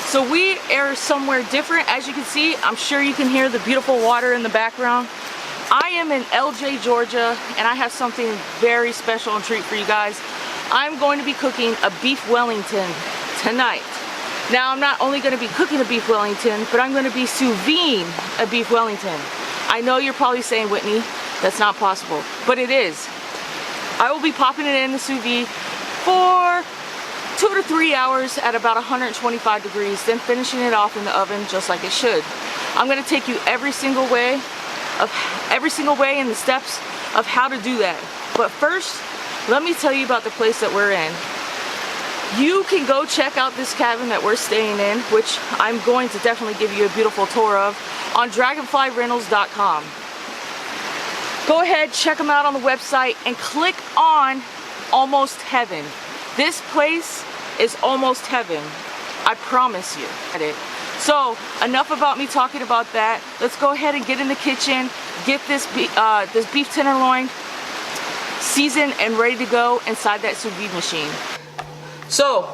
So we are somewhere different. As you can see, I'm sure you can hear the beautiful water in the background. I am in LJ, Georgia, and I have something very special and treat for you guys. I'm going to be cooking a beef Wellington tonight. Now, I'm not only going to be cooking a beef Wellington, but I'm going to be sous vide a beef Wellington. I know you're probably saying, Whitney, that's not possible, but it is. I will be popping it in the sous vide for 2 to 3 hours at about 125 degrees, then finishing it off in the oven just like it should. I'm going to take you every single way in the steps of how to do that. But first, let me tell you about the place that we're in. You can go check out this cabin that we're staying in, which I'm going to definitely give you a beautiful tour of, on dragonflycabinrentals.com. Go ahead, check them out on the website, and click on Almost Heaven. This place is almost heaven. I promise you. So, enough about me talking about that. Let's go ahead and get in the kitchen, get this beef tenderloin seasoned and ready to go inside that sous vide machine. So,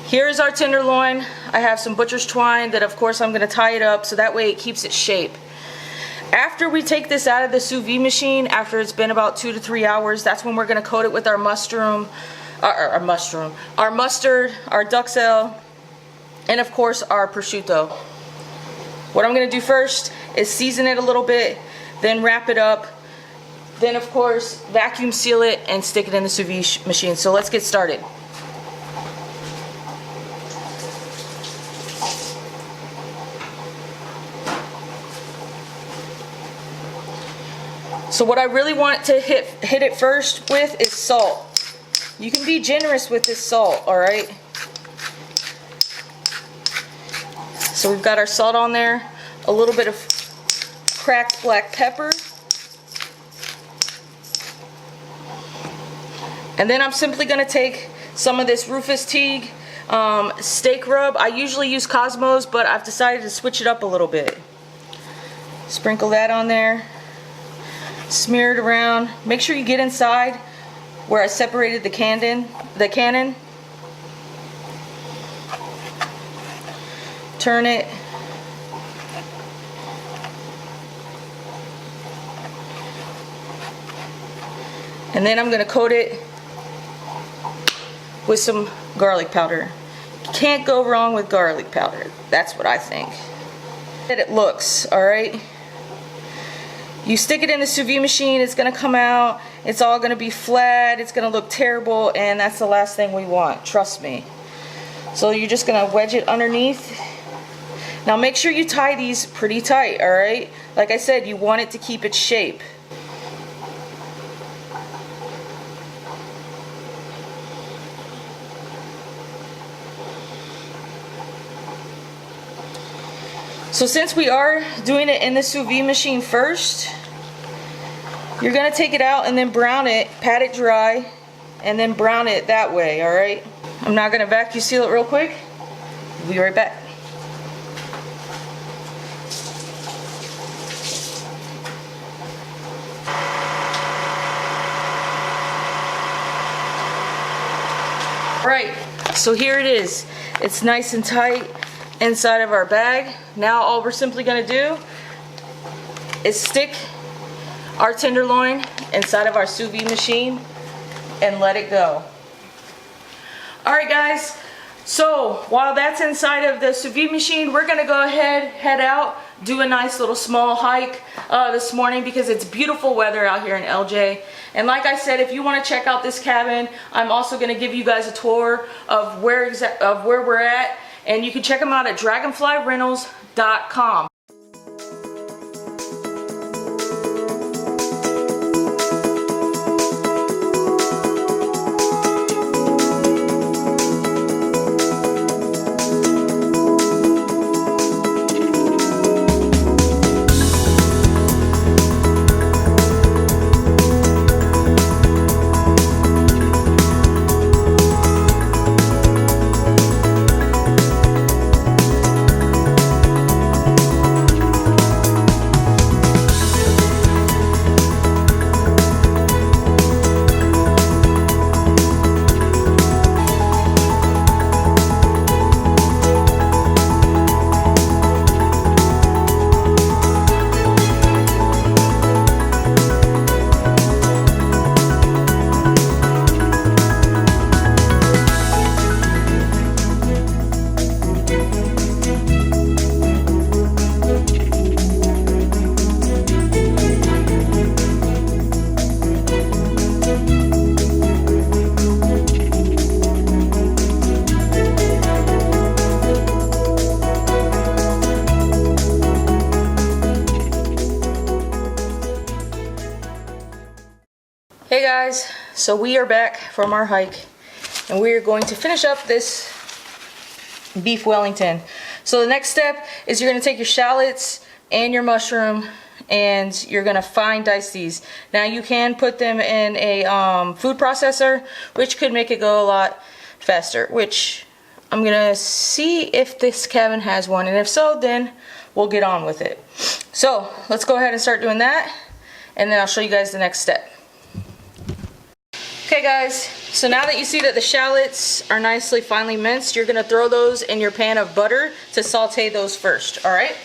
here's our tenderloin. I have some butcher's twine that, of course, I'm going to tie it up so that way it keeps its shape. After we take this out of the sous vide machine, after it's been about 2 to 3 hours, that's when we're going to coat it with our mustard, our duxelle, and of course our prosciutto. What I'm going to do first is season it a little bit, then wrap it up, then of course vacuum seal it and stick it in the sous vide machine. So let's get started. So what I really want to hit it first with is salt. You can be generous with this salt, alright? So we've got our salt on there, a little bit of cracked black pepper. And then I'm simply going to take some of this Rufus Teague steak rub. I usually use Cosmos, but I've decided to switch it up a little bit. Sprinkle that on there. Smear it around. Make sure you get inside where I separated the cannon. Turn it. And then I'm going to coat it with some garlic powder. You can't go wrong with garlic powder. That's what I think. That it looks, alright? You stick it in the sous vide machine, it's going to come out, it's all going to be flat, it's going to look terrible, and that's the last thing we want, trust me. So you're just going to wedge it underneath. Now make sure you tie these pretty tight, alright? Like I said, you want it to keep its shape. So since we are doing it in the sous vide machine first, you're going to take it out and then brown it, pat it dry, and then brown it that way, alright? I'm now going to vacuum seal it real quick. We'll be right back. Alright, so here it is. It's nice and tight inside of our bag. Now all we're simply going to do is stick our tenderloin inside of our sous vide machine and let it go. Alright guys, so while that's inside of the sous vide machine, we're going to go ahead, head out, do a nice little small hike this morning because it's beautiful weather out here in LJ. And like I said, if you want to check out this cabin, I'm also going to give you guys a tour of where we're at. And you can check them out at dragonflycabinrentals.com. Okay guys, so we are back from our hike and we are going to finish up this beef Wellington. So the next step is you're going to take your shallots and your mushroom and you're going to fine dice these. Now you can put them in a food processor, which could make it go a lot faster, which I'm going to see if this cabin has one, and if so, then we'll get on with it. So let's go ahead and start doing that, and then I'll show you guys the next step. Okay guys, so now that you see that the shallots are nicely finely minced, you're going to throw those in your pan of butter to saute those first, alright?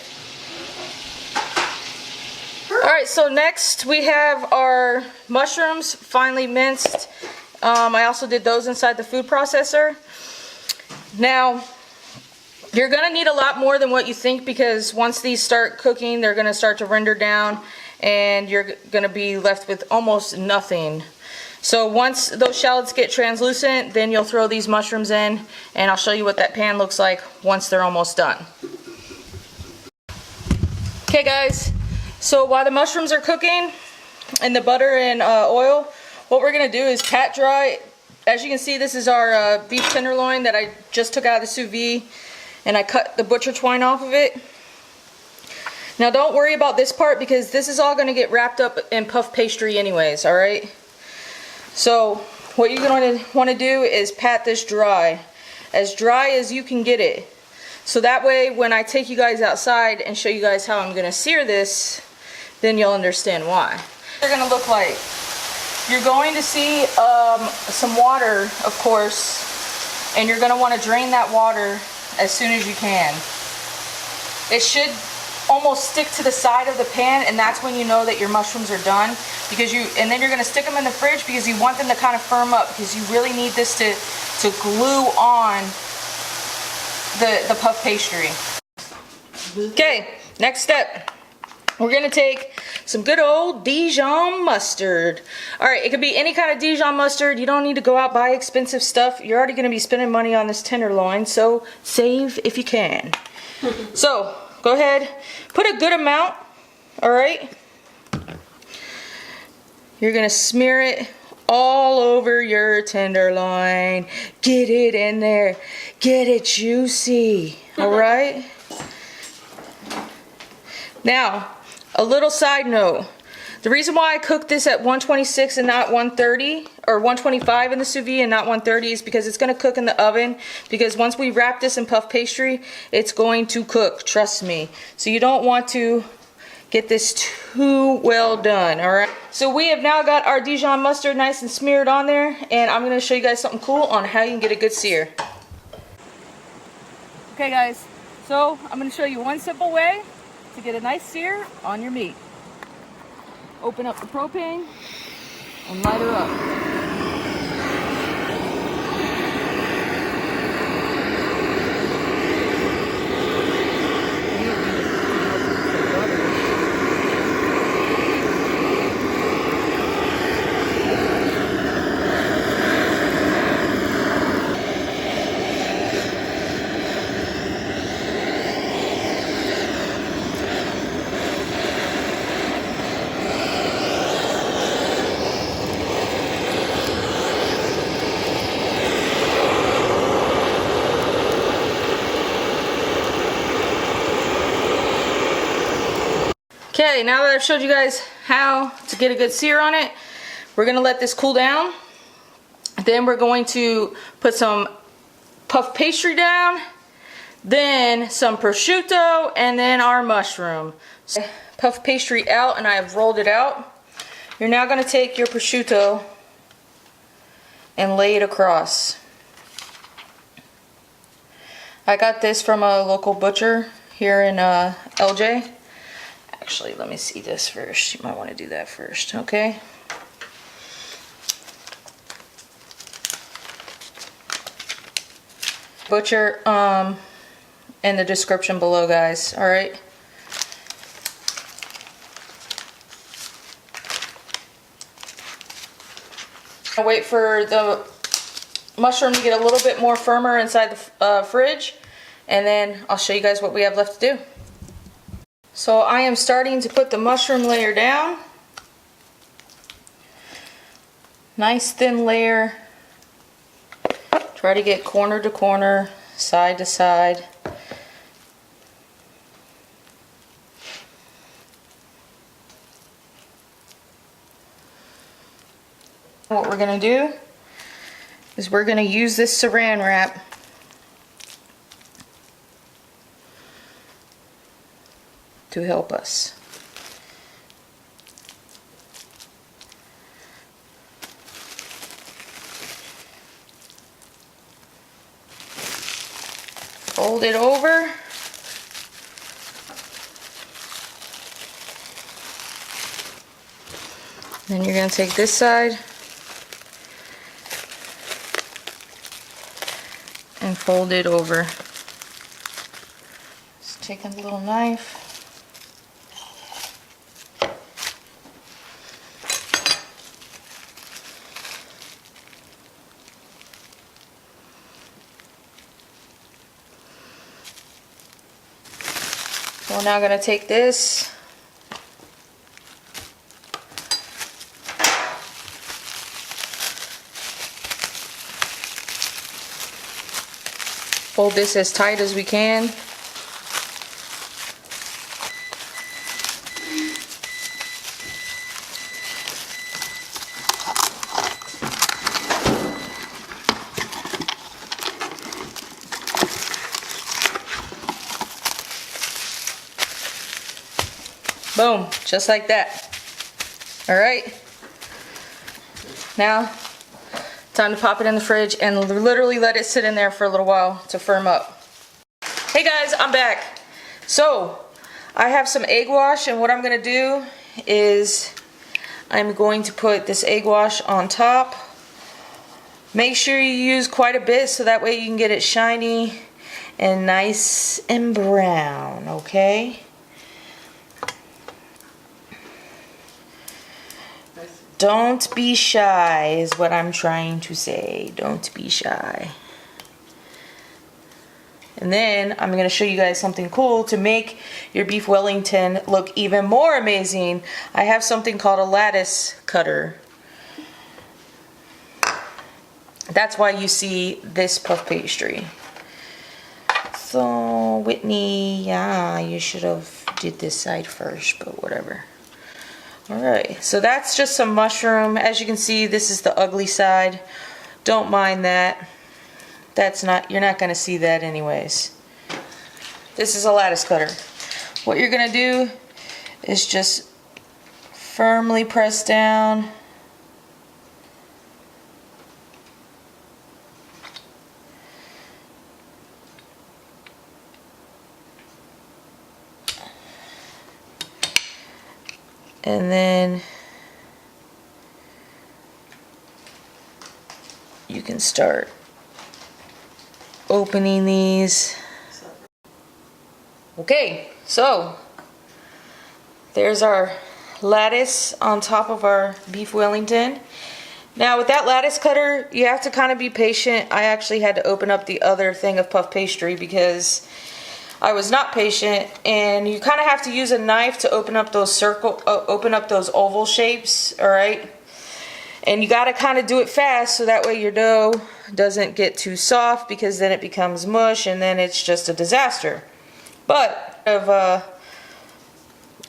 Alright, so next we have our mushrooms finely minced. I also did those inside the food processor. Now, you're going to need a lot more than what you think, because once these start cooking, they're going to start to render down and you're going to be left with almost nothing. So once those shallots get translucent, then you'll throw these mushrooms in, and I'll show you what that pan looks like once they're almost done. Okay guys, so while the mushrooms are cooking in the butter and oil, what we're going to do is pat dry. As you can see, this is our beef tenderloin that I just took out of the sous vide, and I cut the butcher twine off of it. Now don't worry about this part, because this is all going to get wrapped up in puff pastry anyways, alright? So what you're going to want to do is pat this dry as you can get it. So that way when I take you guys outside and show you guys how I'm going to sear this, then you'll understand why. They're going to look like. You're going to see some water, of course, and you're going to want to drain that water as soon as you can. It should almost stick to the side of the pan, and that's when you know that your mushrooms are done. And then you're going to stick them in the fridge, because you want them to kind of firm up, because you really need this to glue on the puff pastry. Okay, next step. We're going to take some good old Dijon mustard. Alright, it could be any kind of Dijon mustard. You don't need to go out and buy expensive stuff. You're already going to be spending money on this tenderloin, so save if you can. So, go ahead, put a good amount, alright? You're going to smear it all over your tenderloin. Get it in there. Get it juicy, alright? Now, a little side note. The reason why I cooked this at 126 and not 130, or 125 in the sous vide and not 130, is because it's going to cook in the oven. Because once we wrap this in puff pastry, it's going to cook, trust me. So you don't want to get this too well done, alright? So we have now got our Dijon mustard nice and smeared on there, and I'm going to show you guys something cool on how you can get a good sear. Okay guys, so I'm going to show you one simple way to get a nice sear on your meat. Open up the propane and light her up. Okay, now that I've showed you guys how to get a good sear on it, we're going to let this cool down. Then we're going to put some puff pastry down, then some prosciutto, and then our mushroom. So, puff pastry out, and I have rolled it out. You're now going to take your prosciutto and lay it across. I got this from a local butcher here in LJ. Actually, let me see this first. You might want to do that first, okay? Butcher in the description below, guys, alright? I'll wait for the mushroom to get a little bit more firmer inside the fridge, and then I'll show you guys what we have left to do. So I am starting to put the mushroom layer down. Nice thin layer. Try to get corner to corner, side to side. What we're going to do is we're going to use this saran wrap to help us. Fold it over. Then you're going to take this side and fold it over. Just take a little knife. We're now going to take this fold this as tight as we can. Boom, just like that. Alright, now time to pop it in the fridge and literally let it sit in there for a little while to firm up. Hey guys, I'm back. So I have some egg wash, and what I'm going to do is I'm going to put this egg wash on top. Make sure you use quite a bit so that way you can get it shiny and nice and brown, okay? Don't be shy is what I'm trying to say. Don't be shy. And then I'm going to show you guys something cool to make your beef Wellington look even more amazing. I have something called a lattice cutter. That's why you see this puff pastry. So Whitney, yeah, you should have did this side first, but whatever. Alright, so that's just some mushroom. As you can see, this is the ugly side. Don't mind that. That's not, you're not going to see that anyways. This is a lattice cutter. What you're going to do is just firmly press down. And then you can start opening these. Okay, so there's our lattice on top of our beef Wellington. Now with that lattice cutter, you have to kind of be patient. I actually had to open up the other thing of puff pastry because I was not patient, and you kind of have to use a knife to open up those those oval shapes, all right? And you got to kind of do it fast so that way your dough doesn't get too soft, because then it becomes mush and then it's just a disaster. But of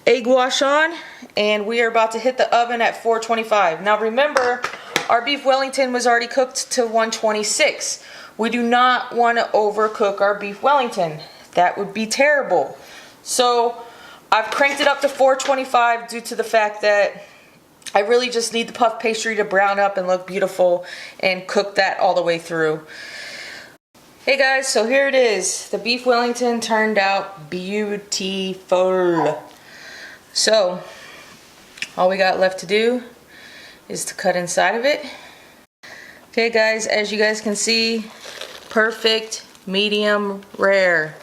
egg wash on, and we are about to hit the oven at 425. Now remember, our beef Wellington was already cooked to 126. We do not want to overcook our beef Wellington. That would be terrible. So I've cranked it up to 425 due to the fact that I really just need the puff pastry to brown up and look beautiful, and cook that all the way through. Hey guys, so here it is. The beef Wellington turned out beautiful. So all we got left to do is to cut inside of it. Okay guys, as you guys can see, perfect medium rare.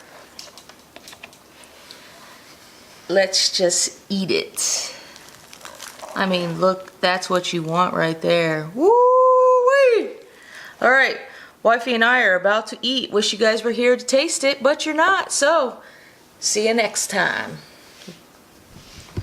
Let's just eat it. I mean, look, that's what you want right there. Woo-wee! Alright, wifey and I are about to eat. Wish you guys were here to taste it, but you're not. So, see you next time.